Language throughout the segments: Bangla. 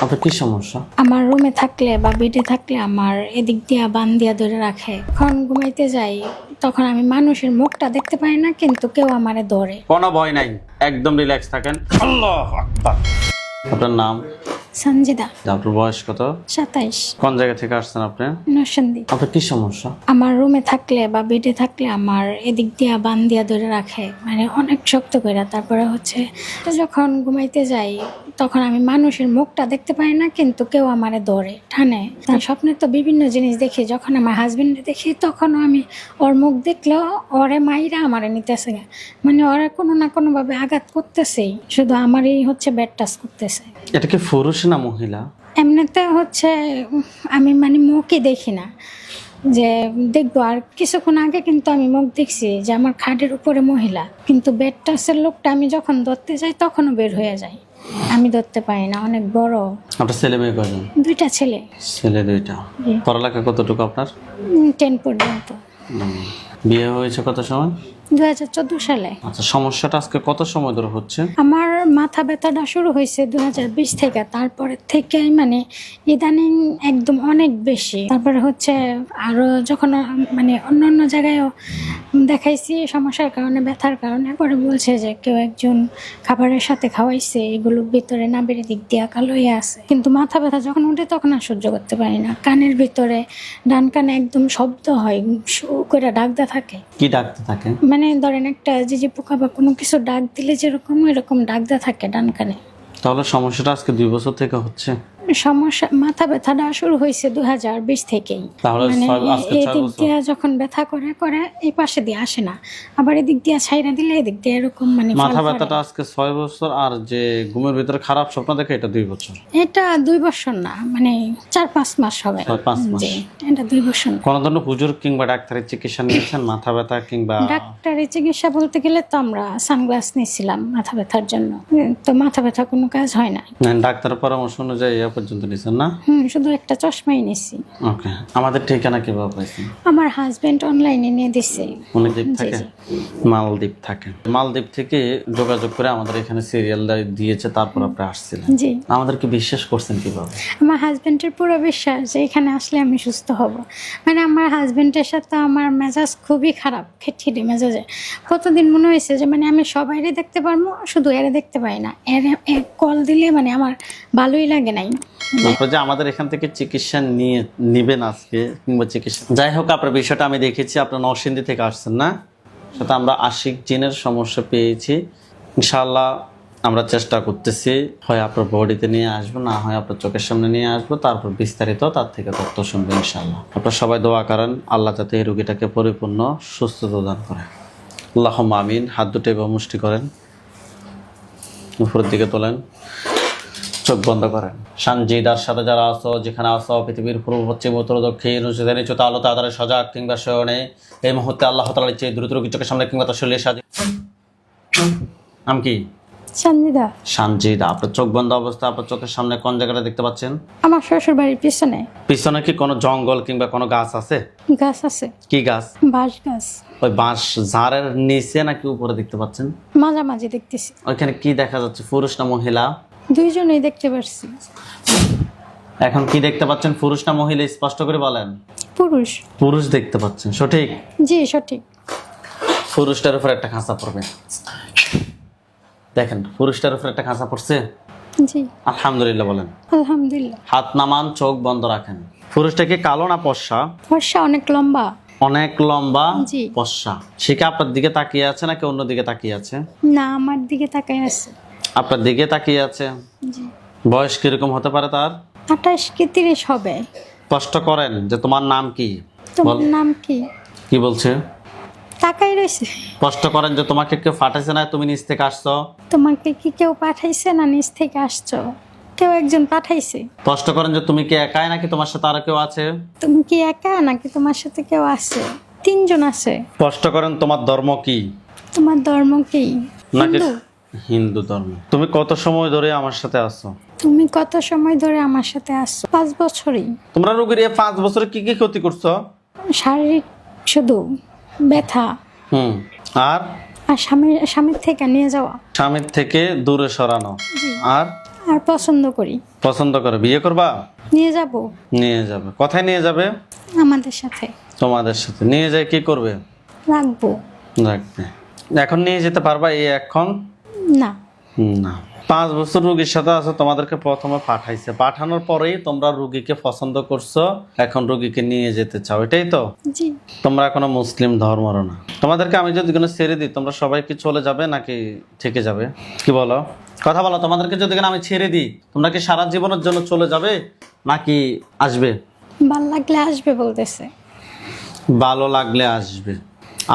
আপনার কি সমস্যা? আমার রুমে থাকলে বা বেডে থাকলে আমার এদিক দিয়া বান দিয়া ধরে রাখে। যখন ঘুমাইতে যাই তখন আমি মানুষের মুখটা দেখতে পাই না, কিন্তু কেউ আমারে ধরে। কোনো ভয় নাই, একদম রিল্যাক্স থাকেন। আল্লাহু আকবার। আপনার নাম? সঞ্জিদা। আপনার বয়স কত? 27। কোন জায়গা থেকে আসছেন আপনি? নরসিংদী। আপনার কি সমস্যা? আমার রুমে থাকলে বা বেডে থাকলে আমার এদিক দিয়া বান দিয়া ধরে রাখে, মানে অনেক শক্ত করে। তারপরে হচ্ছে যখন ঘুমাইতে যাই তখন আমি মানুষের মুখটা দেখতে পাই না, কিন্তু কেউ আমারে ধরে টানে। তার স্বপ্নে তো বিভিন্ন জিনিস দেখি। যখন আমার হাজবেন্ডে দেখি তখনও আমি ওর মুখ দেখলেও ওরে মাইরা আমারে নিতেছে, মানে ওরা কোনো না কোনো ভাবে আঘাত করতেছেই, শুধু আমারই হচ্ছে ব্যাড টাচ করতেছে। এটা কি পুরুষ না মহিলা? এমনিতে হচ্ছে আমি মানে মুখই দেখি না, যে দেখবো। আর কিছুক্ষণ আগে কিন্তু আমি মুখ দেখছি যে আমার খাটের উপরে মহিলা, কিন্তু বেড টাচের লোকটা আমি যখন ধরতে যাই তখনও বের হয়ে যায়, আমি ধরতে পারি না। অনেক বড়। আপনার ছেলে মেয়ে কয়জন? 2টা ছেলে। ছেলে 2টা। জি। পড়ালেখা কতটুকু আপনার? 10 পর্যন্ত। বিয়ে হয়েছে কত সময়? 2014 সালে। আচ্ছা, সমস্যাটা আজকে কত সময় ধরে হচ্ছে? আমার মাথা ব্যথাটা শুরু হয়েছে 2020 থেকে। তারপরে থেকেই মানে ইদানিং একদম অনেক বেশি। তারপরে হচ্ছে আরো যখন মানে অন্য অন্য জায়গায়ও দেখাইছি সমস্যার কারণে, ব্যথার কারণে, পরে বলছে যে কেউ একজন খাবারের সাথে খাওয়াইছে, এগুলো ভিতরে নাভির দিক দিয়ে কালো হয়ে আছে। কিন্তু মাথা ব্যথা যখন উঠে তখন আর সহ্য করতে পারি না। কানের ভিতরে ডান কানে একদম শব্দ হয়, শু করে ডাকতে থাকে। কি ডাকতে থাকে? মানে ধরেন একটা যে পোকা বা কোনো কিছু ডাক দিলে যেরকম এরকম ডাকতে থাকে ডান কানে। তাহলে সমস্যাটা আজকে 2 বছর থেকে হচ্ছে? সমস্যা মাথা ব্যথাটা শুরু হয়েছে 2020 থেকেই। তাহলে মানে আজকে 6 এদিক বছর। দিয়ে যখন ব্যথা করে করে এই পাশে দিয়ে আসে না, আবার এদিক দিয়ে ছাইরা দিলে এদিক দিয়ে এরকম মানে মাথা ফাল ব্যথাটা ফাড়ে। আজকে 6 বছর, আর যে ঘুমের ভিতরে খারাপ স্বপ্ন দেখে এটা 2 বছর। এটা 2 বছর না, মানে 4-5 মাস হবে। 4-5 মাস। জি, এটা 2 বছর না। কোন ধরনের হুজুর কিংবা ডাক্তারের চিকিৎসা নিয়েছেন মাথা ব্যথা কিংবা? ডাক্তারি চিকিৎসা বলতে গেলে তো আমরা সানগ্লাস নিয়েছিলাম মাথা ব্যথার জন্য, তো মাথা ব্যথা কোনো কাজ হয় না। না, ডাক্তারের পরামর্শ অনুযায়ী এ পর্যন্ত নিয়েছেন না? শুধু একটা চশমাই নিয়েছি। ওকে, আমাদের ঠিকানা কিভাবে পাইছেন? আমার হাজবেন্ড অনলাইনে নিয়ে দিছে। অনেক দ্বীপ জি, থাকে? জি। মালদ্বীপ থাকে। মালদ্বীপ থেকে যোগাযোগ করে আমাদের এখানে সিরিয়াল দিয়েছে, তারপর আপনি আসছিলেন। জি। আমাদেরকে বিশ্বাস করছেন কিভাবে? আমার হাজবেন্ডের পুরো বিশ্বাস যে এখানে আসলে আমি সুস্থ হব। মানে আমার হাজবেন্ডের সাথে আমার মেজাজ খুবই খারাপ, খিটখিটে মেজাজে। কতদিন মনে হয়েছে যে মানে আমি সবাইরে দেখতে পারবো, শুধু এরে দেখতে পাই না। এর কল দিলে মানে আমার ভালোই লাগে নাই। আপনার যে আমাদের এখান থেকে চিকিৎসা নিবেন আজকে কিংবা চিকিৎসা, যাই হোক, আপনার বিষয়টা আমি দেখেছি। আপনার নরসিংদী থেকে আসছেন না? সাথে আমরা আশিক জিনের সমস্যা পেয়েছি। ইনশাআল্লাহ আমরা চেষ্টা করতেছি, হয় আপনার বডিতে নিয়ে আসবো, না হয় আপনার চোখের সামনে নিয়ে আসবো, তারপর বিস্তারিত তার থেকে তথ্য শুনবো ইনশাআল্লাহ। আপনারা সবাই দোয়া করেন আল্লাহ যাতে এই রোগীটাকে পরিপূর্ণ সুস্থতা দান করে। আল্লাহুম্মা আমিন। হাত দুটো এবার মুষ্টি করেন, উপরের দিকে তোলেন, চোখ বন্ধ করেন। সঞ্জিদার সাথে যারা আসো, যেখানে আসো, পৃথিবীর পূর্ব পশ্চিম উত্তর দক্ষিণ নিচুতে আলো তাদের সজাগ কিংবা শয়নে, এই মুহূর্তে আল্লাহ তাআলার চেয়ে দ্রুত রোগী চোখের সামনে কিংবা তার শরীরের সাহায্যে। নাম কি? সঞ্জিদা। সঞ্জিদা। আপনার চোখ বন্ধ অবস্থা আপনার চোখের সামনে কোন জায়গাটা দেখতে পাচ্ছেন? আমার শ্বশুর বাড়ির পিছনে। পিছনে কি কোনো জঙ্গল কিংবা কোনো গাছ আছে? গাছ আছে। কি গাছ? বাঁশ গাছ। ওই বাঁশ ঝাড়ের নিচে নাকি উপরে দেখতে পাচ্ছেন? মাঝামাঝি দেখতেছি। ওইখানে কি দেখা যাচ্ছে, পুরুষ না মহিলা? দুইজনেই দেখতে পারছি। এখন কি দেখতে পাচ্ছেন, পুরুষ না মহিলা, স্পষ্ট করে বলেন। পুরুষ। পুরুষ দেখতে পাচ্ছেন, সঠিক? জি, সঠিক। পুরুষটার উপর একটা খাঁচা পড়বে, দেখেন পুরুষটার উপর একটা খাঁচা পড়ছে। জি। আলহামদুলিল্লাহ বলেন। আলহামদুলিল্লাহ। হাত নামান, চোখ বন্ধ রাখেন। পুরুষটা কি কালো না ফর্সা? ফর্সা, অনেক লম্বা। অনেক লম্বা, জি। ফর্সা। সে কি আপনার দিকে তাকিয়ে আছে নাকি অন্য দিকে তাকিয়ে আছে? না, আমার দিকে তাকায় আছে। আপনার দিকে তাকিয়ে আছে। জি। বয়স কিরকম হতে পারে তার? 28 কি 30 হবে। স্পষ্ট করেন যে তোমার নাম কি? তোমার নাম কি? কি বলছে? তাকাই রয়েছে। স্পষ্ট করেন যে তোমাকে কেউ পাঠাইছে না, তুমি নিচ থেকে আসছো? তোমাকে কি কেউ পাঠাইছে না নিচ থেকে আসছো? কেউ একজন পাঠাইছে। স্পষ্ট করেন যে তুমি কি একাই নাকি তোমার সাথে আরো কেউ আছে? তুমি কি একা নাকি তোমার সাথে কেউ আছে? 3 জন আছে। স্পষ্ট করেন তোমার ধর্ম কি? তোমার ধর্ম কি? নাকি হিন্দু? হিন্দু ধর্ম। তুমি কত সময় ধরে আমার সাথে আছো? তুমি কত সময় ধরে আমার সাথে আসছো? 5 বছরই। তোমরা রোগীর 5 বছরে কি কি ক্ষতি করছো? শারীরিক শুধু ব্যথা, আর আর স্বামীর থেকে নিয়ে যাওয়া, স্বামীর থেকে দূরে সরানো, জি। আর আর পছন্দ করি। পছন্দ করে বিয়ে করবা? নিয়ে যাব। নিয়ে যাবে। কোথায় নিয়ে যাবে? আমাদের সাথে। তোমাদের সাথে নিয়ে যায় কি করবে? রাখবো। রাখবে। এখন নিয়ে যেতে পারবা এই এখন? না। না। 5 বছর রোগীর সাথে আছো, তোমাদেরকে প্রথমে পাঠাইছে, পাঠানোর পরেই তোমরা রোগীকে পছন্দ করছো, এখন রোগীকে নিয়ে যেতে চাও, এটাই তো? জি। তোমরা এখনো মুসলিম ধর্মের না। তোমাদেরকে আমি যদি কোনো ছেড়ে দিই, তোমরা সবাই কি চলে যাবে নাকি থেকে যাবে? কি বলো? কথা বলো। তোমাদেরকে যদি আমি ছেড়ে দিই, তোমরা কি সারা জীবনের জন্য চলে যাবে নাকি আসবে? ভালো লাগলে আসবে বলতেছে। ভালো লাগলে আসবে,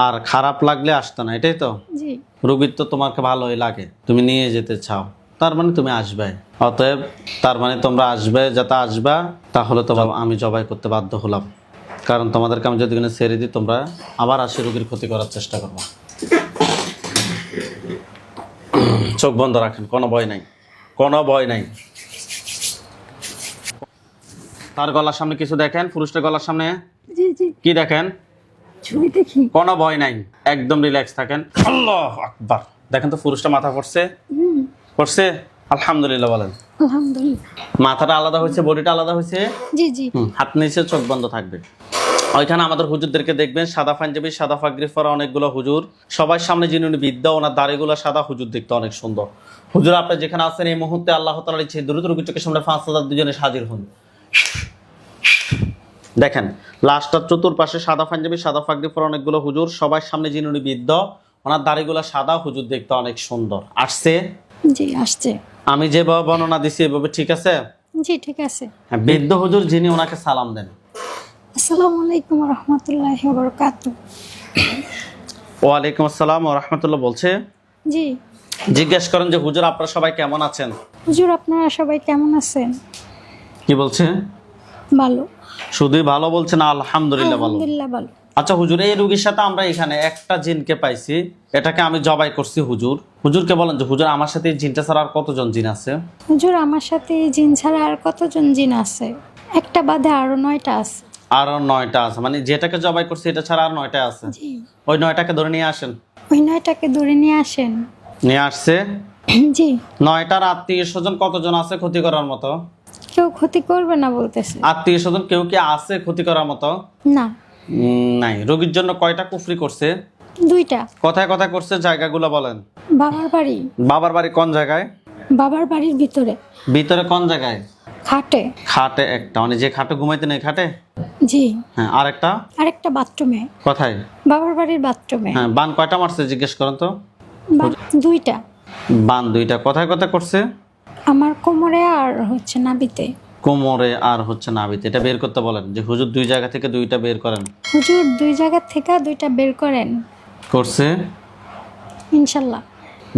আর খারাপ লাগলে আসতো না, এটাই তো? জি। রোগীর তো তোমাকে ভালোই লাগে, তুমি নিয়ে যেতে চাও, তার মানে তুমি আসবে। অতএব তার মানে তোমরা আসবে, যাতে আসবা, তাহলে তো আমি জবাই করতে বাধ্য হলাম। কারণ তোমাদেরকে আমি যদি ছেড়ে দিই, তোমরা আবার আসে রোগীর ক্ষতি করার চেষ্টা করবো। চোখ বন্ধ রাখেন, কোনো ভয় নাই, কোনো ভয় নাই। তার গলার সামনে কিছু দেখেন? পুরুষটার গলার সামনে জি জি। কি দেখেন? ছবি দেখি। কোনো ভয় নাই, একদম রিল্যাক্স থাকেন। আল্লাহু আকবার। দেখেন তো পুরুষটা মাথা পড়ছে? পড়ছে? আলহামদুলিল্লাহ বলেন। আলহামদুলিল্লাহ। মাথাটা আলাদা হয়েছে, বডিটা আলাদা হয়েছে। জি জি। হাত নিচে, চোখ বন্ধ থাকবে। ওইখানে আমাদের হুজুরদেরকে দেখবেন, সাদা পাঞ্জাবি, সাদা পাগড়ি পরা অনেকগুলো হুজুর, সবার সামনে যিনি উনি বিদ্যা, ওনার দাড়িগুলো সাদা, হুজুর দেখতে অনেক সুন্দর। হুজুর আপনি যেখানে আছেন এই মুহূর্তে আল্লাহ তাআলার ইচ্ছে দ্রুত রোগীর চোখের সামনে 5000 দুজনে হাজির হন। দেখেন লাস্টটার চতুর্পাশে সাদা পাঞ্জাবি, সাদা পাগড়ি পরা অনেকগুলো হুজুর, সবার সামনে যিনি উনি বিদ্যা, ওনার দাড়িগুলো সাদা, হুজুর দেখতে অনেক সুন্দর। আসছে? জি আসছে। আমি যেভাবে বর্ণনা দিছি এভাবে ঠিক আছে? জি ঠিক আছে। হ্যাঁ, বৃদ্ধ হুজুর যিনি, ওনাকে সালাম দেন। আসসালামু আলাইকুম ওয়া রাহমাতুল্লাহি ওয়া বারাকাতুহু। ওয়ালাইকুম আসসালাম ওয়া রাহমাতুল্লাহ বলছে। জি। জিজ্ঞেস করেন যে হুজুর আপনারা সবাই কেমন আছেন? হুজুর আপনারা সবাই কেমন আছেন? কি বলছে? ভালো। শুধুই ভালো বলছে না আলহামদুলিল্লাহ ভালো? আলহামদুলিল্লাহ ভালো। আচ্ছা হুজুর, এই রোগীর সাথে আমরা এখানে একটা জিনকে পাইছি, এটাকে আমি জবাই করছি হুজুর। হুজুরকে বলেন যে হুজুর আমার সাথে এই জিনটা ছাড়া আর কতজন জিন আছে? হুজুর আমার সাথে এই জিন ছাড়া আর কতজন জিন আছে? একটা বাদে আরো 9টা আছে। আরো 9টা আছে, মানে যেটাকে জবাই করছি এটা ছাড়া আর 9টা আছে। জি। ওই 9টাকে ধরে নিয়ে আসেন। ওই 9টাকে ধরে নিয়ে আসেন। নিয়ে আসছে। জি। 9টার আত্মীয় স্বজন কতজন আছে ক্ষতি করার মতো? কেউ ক্ষতি করবে না বলতেছে। আত্মীয় স্বজন কেউ কি আছে ক্ষতি করার মতো? না। নাই। রোগীর জন্য কয়টা কুফরি করছে? 2টা। কোথায় কোথায় করছে জায়গাগুলো বলেন? বাবার বাড়ি। বাবার বাড়ি কোন জায়গায়? বাবার বাড়ির ভিতরে। ভিতরে কোন জায়গায়? খাটে। খাটে একটা, মানে যে খাটে ঘুমাইতেন এই খাটে? জি। হ্যাঁ, আরেকটা? আরেকটা বাথরুমে। কোথায়? বাবার বাড়ির বাথরুমে। হ্যাঁ, বান কয়টা মারছে জিজ্ঞেস করেন তো? 2টা। বান 2টা। কোথায় কোথায় করছে? আমার কোমরে আর হচ্ছে নাভিতে। কোমরে আর হচ্ছে নাভিতে। এটা বের করতে বলেন যে হুজুর 2 জায়গা থেকে 2টা বের করেন। হুজুর 2 জায়গা থেকে 2টা বের করেন। করছে? ইনশাল্লাহ।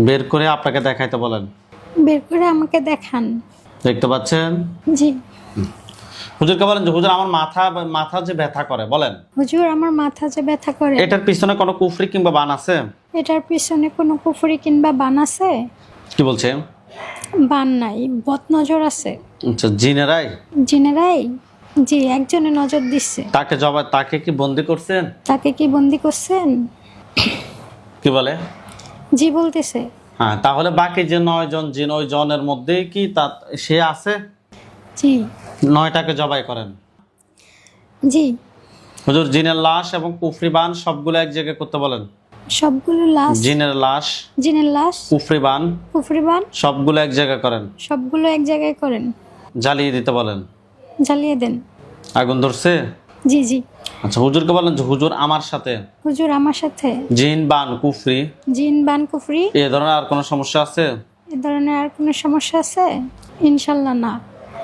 বের করে আপনাকে দেখাইতে বলেন। বের করে আমাকে দেখান। দেখতে পাচ্ছেন? জি। হুজুরকে বলেন যে হুজুর আমার মাথা যে ব্যথা করে, বলেন। হুজুর আমার মাথা যে ব্যথা করে। এটার পিছনে কোনো কুফরি কিংবা বান আছে? এটার পিছনে কোনো কুফরি কিংবা বান আছে? কি বলছে? বান নাই, বদনজর আছে। আচ্ছা, জিনেরাই? জিনেরাই? জি, একজনে নজর দিচ্ছে। তাকে কি বন্দি করছেন? তাকে কি বন্দি করছেন? কি বলে? জি বলতেছে। হ্যাঁ, তাহলে বাকি যে 9 জন জিন, ওই জনের মধ্যেই কি সে আছে? জি। 9টাকে জবাই করেন। জি। হুজুর জিনের লাশ এবং কুফরি বান সবগুলো এক জায়গায় করতে বলেন। সবগুলো লাশ। জিনের লাশ, জিনের লাশ, কুফরি বান, কুফরি বান সবগুলো এক জায়গায় করেন। সবগুলো এক জায়গায় করেন। জ্বালিয়ে দিতে বলেন। জ্বালিয়ে দেন। আগুন ধরছে? জি জি। আচ্ছা, হুজুরকে বলেন যে হুজুর আমার সাথে হুজুর আমার সাথে জিন বান কুফরি জিন বান কুফরি এ ধরনের আর কোনো সমস্যা আছে? এ ধরনের আর কোনো সমস্যা আছে? ইনশাল্লাহ না।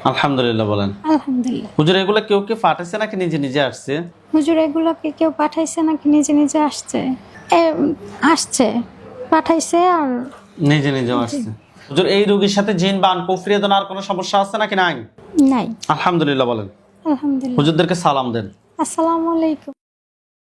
আলহামদুলিল্লাহ বলেন। আলহামদুলিল্লাহ। হুজুর এগুলো কেউ কি পাঠাইছে নাকি নিজে নিজে আসছে? হুজুর এগুলোকে কেউ পাঠাইছে নাকি নিজে নিজে আসছে? আসছে, পাঠাইছে আর নিজে নিজে আসছে। হুজুর এই রোগীর সাথে জিন বান কুফরি এ ধরনের আর কোনো সমস্যা আছে নাকি নাই? নাই। আলহামদুলিল্লাহ বলেন। আলহামদুলিল্লাহ। হুজুরদেরকে সালাম দেন। আসসালামু আলাইকুম।